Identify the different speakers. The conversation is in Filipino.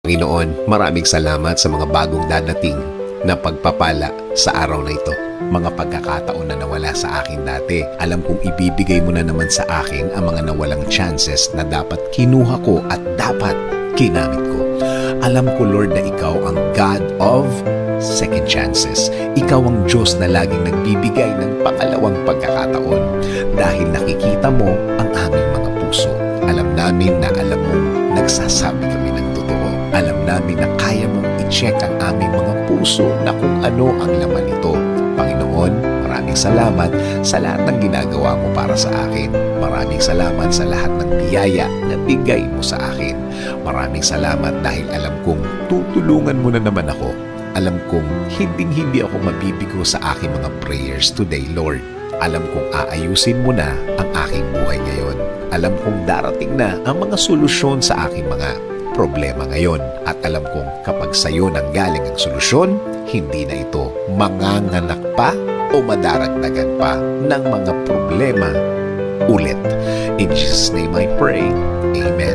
Speaker 1: Panginoon, maraming salamat sa mga bagong dadating na pagpapala sa araw na ito. Mga pagkakataon na nawala sa akin dati. Alam kong ibibigay mo na naman sa akin ang mga nawalang chances na dapat kinuha ko at dapat kinamit ko. Alam ko, Lord, na ikaw ang God of second chances. Ikaw ang Diyos na laging nagbibigay ng pangalawang pagkakataon dahil nakikita mo ang aming mga puso. Alam namin na alam mong nagsasabi kami ng totoo. Alam namin na kaya mong i-check ang aming mga puso na kung ano ang laman nito. Panginoon, maraming salamat sa lahat ng ginagawa mo para sa akin. Maraming salamat sa lahat ng biyaya na bigay mo sa akin. Maraming salamat dahil alam kong tutulungan mo na naman ako. Alam kong hindi ako mabibigo sa aking mga prayers today, Lord. Alam kong aayusin mo na ang aking buhay ngayon. Alam kong darating na ang mga solusyon sa aking mga problema ngayon. At alam kong kapag sa'yo nanggaling ang solusyon, hindi na ito manganganak pa o madaragdagan pa ng mga problema ulit. In Jesus' name I pray. Amen.